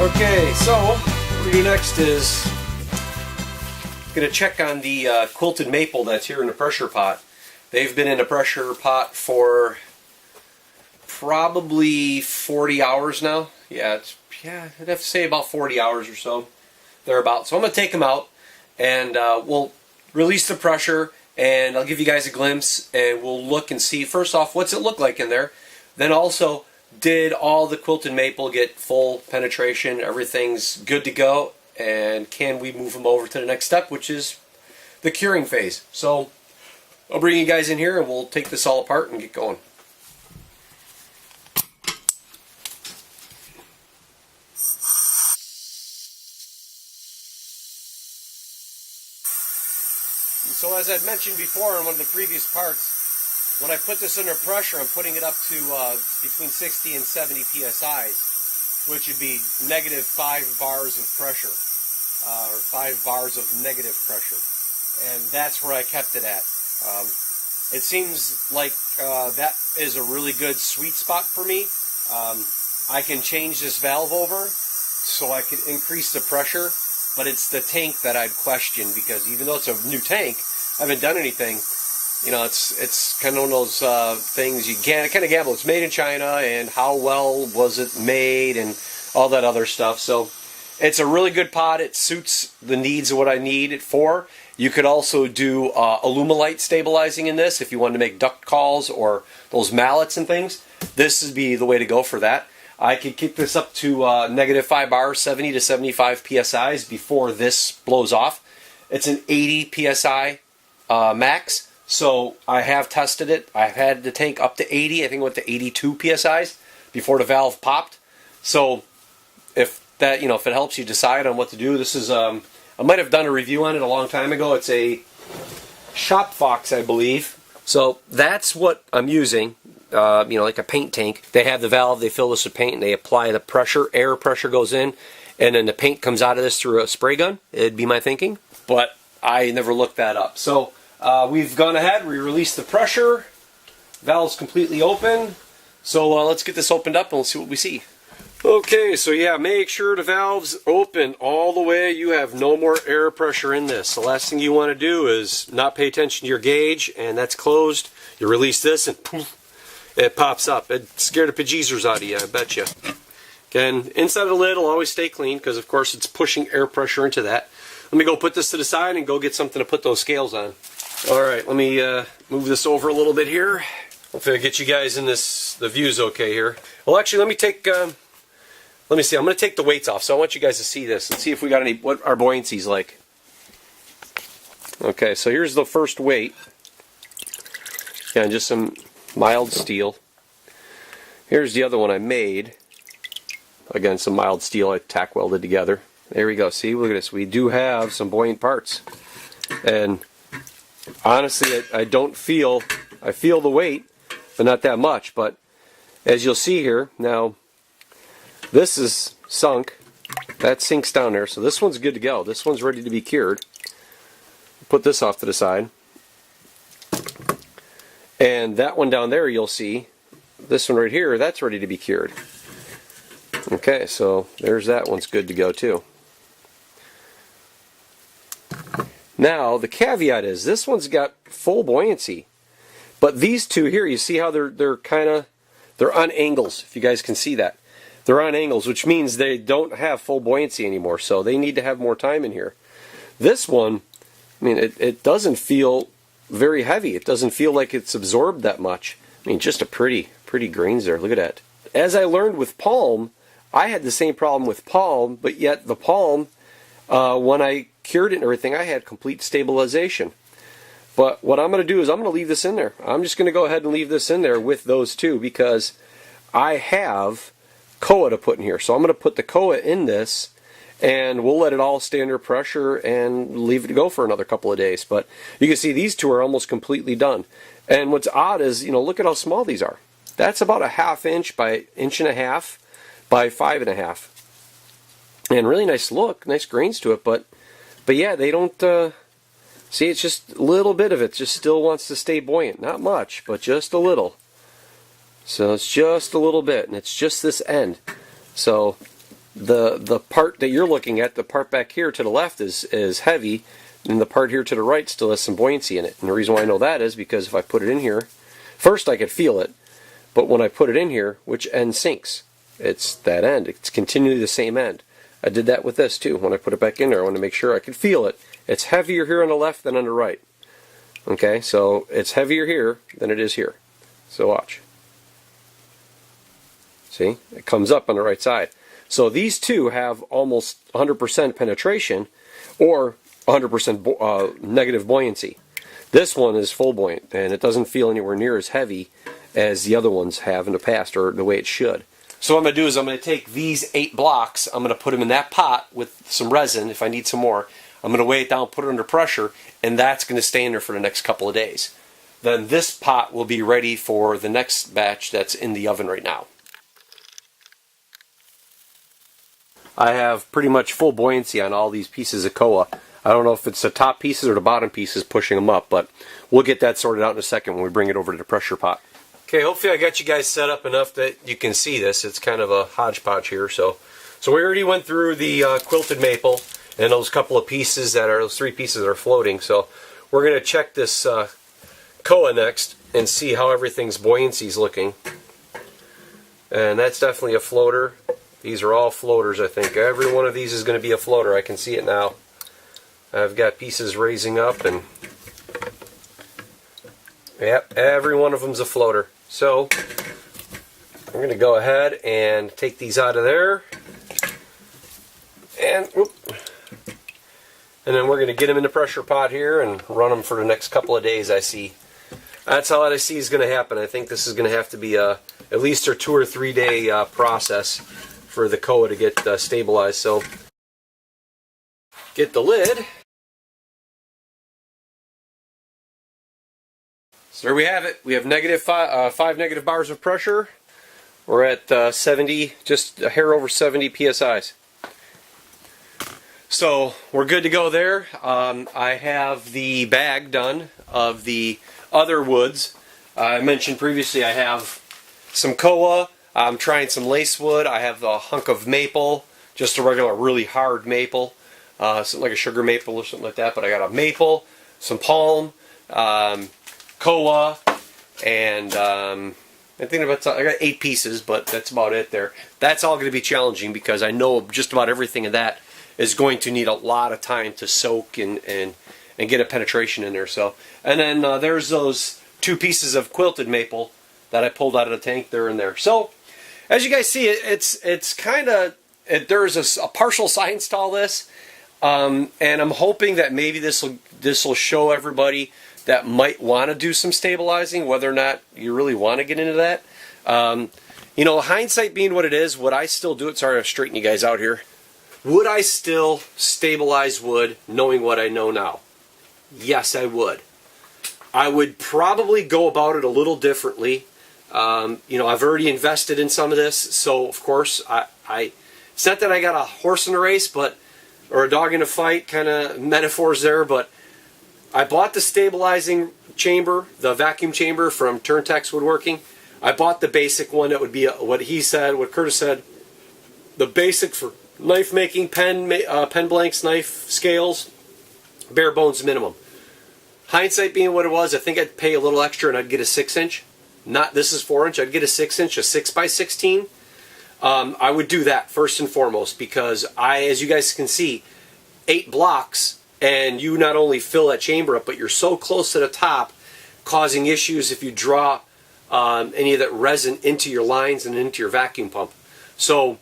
Okay, so what we do next is going to check on the quilted maple that's here in the pressure pot. They've been in the pressure pot for probably 40 hours now. Yeah, I'd have to say about 40 hours or so, thereabouts. So I'm going to take them out and we'll release the pressure and I'll give you guys a glimpse and we'll look and see first off what's it look like in there. Then also, did all the quilted maple get full penetration? Everything's good to go, and can we move them over to the next step, which is the curing phase. So I'll bring you guys in here and we'll take this all apart and get going. So as I'd mentioned before in one of the previous parts, when I put this under pressure, I'm putting it up to between 60 and 70 psi's, which would be negative 5 bars of pressure, or 5 bars of negative pressure. And that's where I kept it at. It seems like that is a really good sweet spot for me. I can change this valve over so I can increase the pressure, but it's the tank that I'd question, because even though it's a new tank, I haven't done anything. You know, it's kind of one of those things you can't kind of gamble. It's made in China, and how well was it made, and all that other stuff. So it's a really good pot. It suits the needs of what I need it for. You could also do Alumilite stabilizing in this if you wanted to make duct calls or those mallets and things. This would be the way to go for that. I could kick this up to negative 5 bars, 70 to 75 psi's before this blows off. It's an 80 psi max. So I have tested it. I've had the tank up to 80. I think it went to 82 psi's before the valve popped. So if that, you know, if it helps you decide on what to do, this is I might have done a review on it a long time ago. It's a Shop Fox, I believe. So that's what I'm using. You know, like a paint tank. They have the valve. They fill this with paint and they apply the pressure. Air pressure goes in, and then the paint comes out of this through a spray gun. It'd be my thinking, but I never looked that up. So we've gone ahead, we released the pressure, valve's completely open, so let's get this opened up and we'll see what we see. Okay, so yeah, make sure the valve's open all the way. You have no more air pressure in this. The last thing you want to do is not pay attention to your gauge, and that's closed. You release this and poof, it pops up. It scared the bejesus out of you, I bet you. Again, inside of the lid will always stay clean because of course it's pushing air pressure into that. Let me go put this to the side and go get something to put those scales on. Alright, let me move this over a little bit here. Hopefully I get you guys in this, the view's okay here. Well actually let me take, let me see, I'm going to take the weights off, so I want you guys to see this and see if we got any, what our buoyancy's like. Okay, so here's the first weight. Again, just some mild steel. Here's the other one I made. Again, some mild steel I tack welded together. There we go, see, look at this, we do have some buoyant parts. And honestly, I don't feel, I feel the weight, but not that much. But as you'll see here, now this is sunk, that sinks down there, so this one's good to go. This one's ready to be cured. Put this off to the side. And that one down there, you'll see, this one right here, that's ready to be cured. Okay, so there's that one's good to go too. Now, the caveat is, this one's got full buoyancy. But these two here, you see how they're on angles, if you guys can see that. They're on angles, which means they don't have full buoyancy anymore, so they need to have more time in here. This one, I mean, it doesn't feel very heavy. It doesn't feel like it's absorbed that much. I mean, just a pretty grains there. Look at that. As I learned with palm, I had the same problem with palm, but yet the palm, when I cured it and everything, I had complete stabilization. But what I'm going to do is I'm going to leave this in there. I'm just going to go ahead and leave this in there with those two because I have Koa to put in here. So I'm going to put the Koa in this and we'll let it all stay under pressure and leave it to go for another couple of days. But you can see these two are almost completely done. And what's odd is, you know, look at how small these are. That's about a 1/2 inch by 1.5 inches by 5.5. And really nice look, nice grains to it, but yeah, they don't, see, it's just a little bit of it just still wants to stay buoyant. Not much, but just a little. So it's just a little bit, and it's just this end. So the part that you're looking at, the part back here to the left is heavy, and the part here to the right still has some buoyancy in it. And the reason why I know that is because if I put it in here, first I could feel it, but when I put it in here, which end sinks? It's that end. It's continually the same end. I did that with this too. When I put it back in there, I wanted to make sure I could feel it. It's heavier here on the left than on the right. Okay, so it's heavier here than it is here. So watch. See? It comes up on the right side. So these two have almost 100% penetration or 100% negative buoyancy. This one is full buoyant, and it doesn't feel anywhere near as heavy as the other ones have in the past, or the way it should. So what I'm going to do is I'm going to take these 8 blocks, I'm going to put them in that pot with some resin if I need some more. I'm going to weigh it down, put it under pressure, and that's going to stay in there for the next couple of days. Then this pot will be ready for the next batch that's in the oven right now. I have pretty much full buoyancy on all these pieces of koa. I don't know if it's the top pieces or the bottom pieces pushing them up, but we'll get that sorted out in a second when we bring it over to the pressure pot. Okay, hopefully I got you guys set up enough that you can see this. It's kind of a hodgepodge here. So we already went through the quilted maple and those couple of pieces those 3 pieces that are floating. So we're going to check this koa next and see how everything's buoyancy is looking. And that's definitely a floater. These are all floaters, I think. Every one of these is going to be a floater. I can see it now. I've got pieces raising up, and yep, every one of them's a floater. So I'm going to go ahead and take these out of there, and then we're going to get them in the pressure pot here and run them for the next couple of days. I see. That's all I see is going to happen. I think this is going to have to be at least a 2 or 3 day process for the koa to get stabilized. So get the lid. So there we have it. We have five negative bars of pressure. We're at 70, just a hair over 70 psi's. So we're good to go there. I have the bag done of the other woods. I mentioned previously I have some koa. I'm trying some lace wood. I have a hunk of maple, just a regular really hard maple, something like a sugar maple or something like that. But I got a maple, some palm, koa, and I got 8 pieces, but that's about it there. That's all going to be challenging because I know just about everything of that is going to need a lot of time to soak and get a penetration in there. So, and then there's those 2 pieces of quilted maple that I pulled out of the tank there and there. So, as you guys see, it's kind of there's a partial science to all this, and I'm hoping that maybe this will show everybody that might want to do some stabilizing, whether or not you really want to get into that. You know, hindsight being what it is, would I still do it? Sorry, I'm straightening you guys out here. Would I still stabilize wood knowing what I know now? Yes, I would. I would probably go about it a little differently. You know, I've already invested in some of this, so of course, it's not that I got a horse in a race, or a dog in a fight kind of metaphors there, but I bought the stabilizing chamber, the vacuum chamber from Turntex Woodworking. I bought the basic one that would be what Curtis said, the basic for knife making, pen blanks, knife scales, bare bones minimum. Hindsight being what it was, I think I'd pay a little extra and I'd get a 6-inch. This is 4-inch, I'd get a 6-inch, a 6x16. I would do that first and foremost because as you guys can see, 8 blocks, and you not only fill that chamber up, but you're so close to the top, causing issues if you draw any of that resin into your lines and into your vacuum pump. So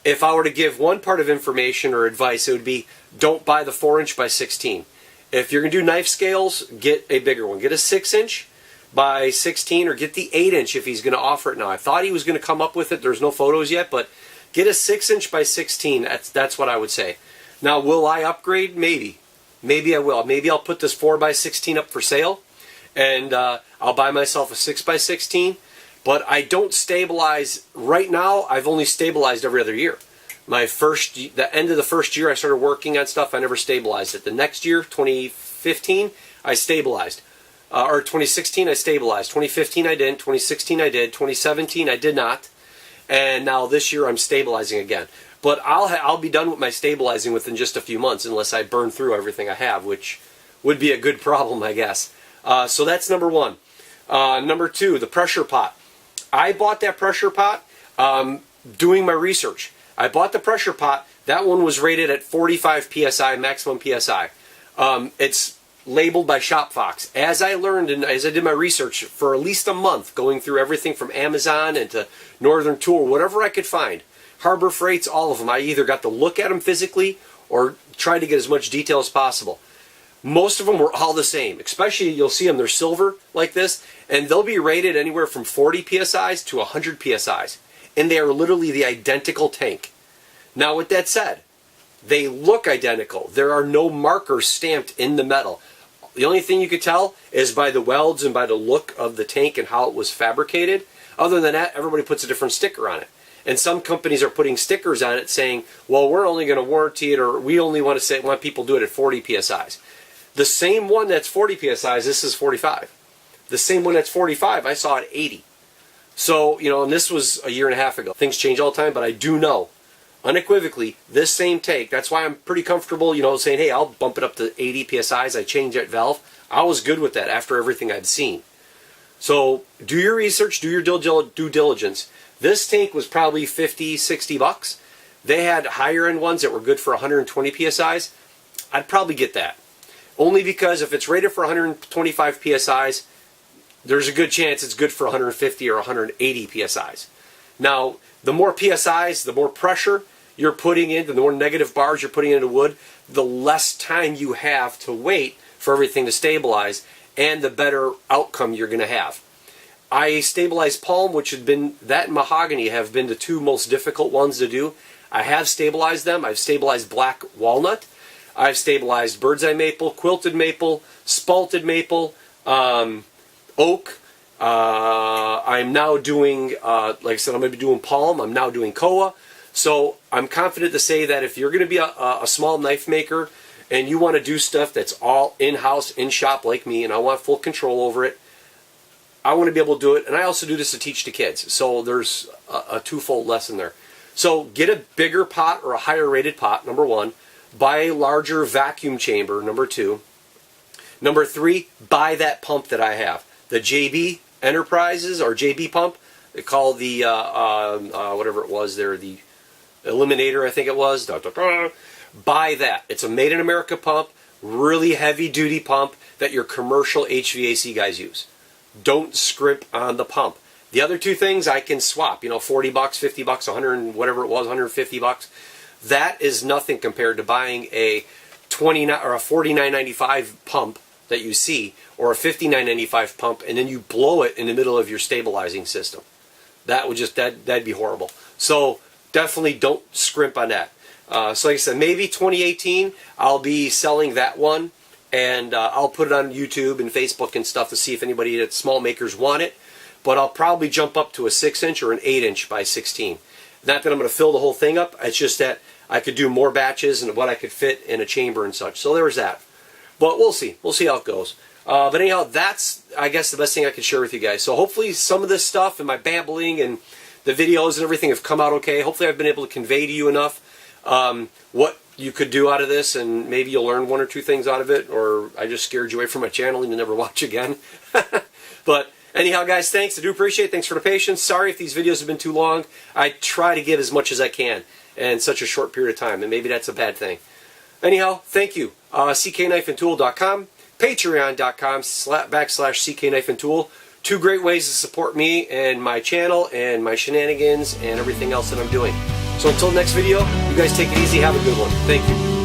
if I were to give one part of information or advice, it would be don't buy the 4-inch by 16. If you're going to do knife scales, get a bigger one. Get a 6-inch by 16 or get the 8-inch if he's going to offer it now. I thought he was going to come up with it. There's no photos yet, but get a 6-inch by 16. That's what I would say. Now, will I upgrade? Maybe. Maybe I will. Maybe I'll put this 4x16 up for sale, and I'll buy myself a 6x16. But I don't stabilize right now. I've only stabilized every other year. The end of the first year I started working on stuff, I never stabilized it. The next year, 2015, I stabilized. Or 2016, I stabilized. 2015, I didn't. 2016, I did. 2017, I did not. And now this year, I'm stabilizing again. But I'll be done with my stabilizing within just a few months unless I burn through everything I have, which would be a good problem, I guess. So that's number one. Number two, the pressure pot. I bought that pressure pot doing my research. I bought the pressure pot. That one was rated at 45 psi, maximum psi. It's labeled by ShopFox. As I learned and as I did my research for at least a month, going through everything from Amazon and to Northern Tool, whatever I could find, Harbor Freights, all of them, I either got to look at them physically or tried to get as much detail as possible. Most of them were all the same. Especially, you'll see them, they're silver like this, and they'll be rated anywhere from 40 psi's to 100 psi's. And they are literally the identical tank. Now, with that said, they look identical. There are no markers stamped in the metal. The only thing you could tell is by the welds and by the look of the tank and how it was fabricated. Other than that, everybody puts a different sticker on it. And some companies are putting stickers on it saying, well, we're only going to warranty it, or we only want people to do it at 40 psi's. The same one that's 40 psi's, this is 45. The same one that's 45, I saw at 80. So, and this was a year and a half ago. Things change all the time, but I do know, unequivocally, this same tank, that's why I'm pretty comfortable, saying, hey, I'll bump it up to 80 psi's, I change that valve. I was good with that after everything I'd seen. So, do your research, do your due diligence. This tank was probably 50, 60 bucks. They had higher end ones that were good for 120 psi's. I'd probably get that. Only because if it's rated for 125 psi's, there's a good chance it's good for 150 or 180 psi's. Now, the more psi's, the more pressure you're putting into, the more negative bars you're putting into wood, the less time you have to wait for everything to stabilize, and the better outcome you're going to have. I stabilized palm, which had been, that and mahogany have been the two most difficult ones to do. I have stabilized them. I've stabilized black walnut. I've stabilized bird's eye maple, quilted maple, spalted maple, oak. I'm now doing, like I said, I'm going to be doing palm. I'm now doing koa. So I'm confident to say that if you're going to be a small knife maker and you want to do stuff that's all in-house, in-shop like me, and I want full control over it, I want to be able to do it. And I also do this to teach the kids. So there's a twofold lesson there. So get a bigger pot or a higher rated pot, number one. Buy a larger vacuum chamber, number two. Number three, buy that pump that I have. The JB Enterprises or JB pump. They call the, whatever it was there, the Eliminator, I think it was. Buy that. It's a made in America pump, really heavy duty pump that your commercial HVAC guys use. Don't scrimp on the pump. The other two things I can swap, 40 bucks, 50 bucks, 100, whatever it was, 150 bucks. That is nothing compared to buying a $29 or a $49.95 pump that you see, or a $59.95 pump, and then you blow it in the middle of your stabilizing system. That would just, that'd be horrible. So definitely don't scrimp on that. So like I said, maybe 2018 I'll be selling that one, and I'll put it on YouTube and Facebook and stuff to see if anybody at small makers want it. But I'll probably jump up to a 6-inch or an 8-inch by 16. Not that I'm going to fill the whole thing up. It's just that I could do more batches and what I could fit in a chamber and such. So there's that. But we'll see. We'll see how it goes. But anyhow, that's, I guess, the best thing I can share with you guys. So hopefully some of this stuff and my babbling and the videos and everything have come out okay. Hopefully I've been able to convey to you enough what you could do out of this, and maybe you'll learn one or two things out of it, or I just scared you away from my channel and you'll never watch again. But anyhow, guys, thanks. I do appreciate it. Thanks for the patience. Sorry if these videos have been too long. I try to give as much as I can in such a short period of time, and maybe that's a bad thing. Anyhow, thank you. CKKnifeandTool.com, Patreon.com/CKKnifeandTool. Two great ways to support me and my channel and my shenanigans and everything else that I'm doing. So until next video, you guys take it easy. Have a good one. Thank you.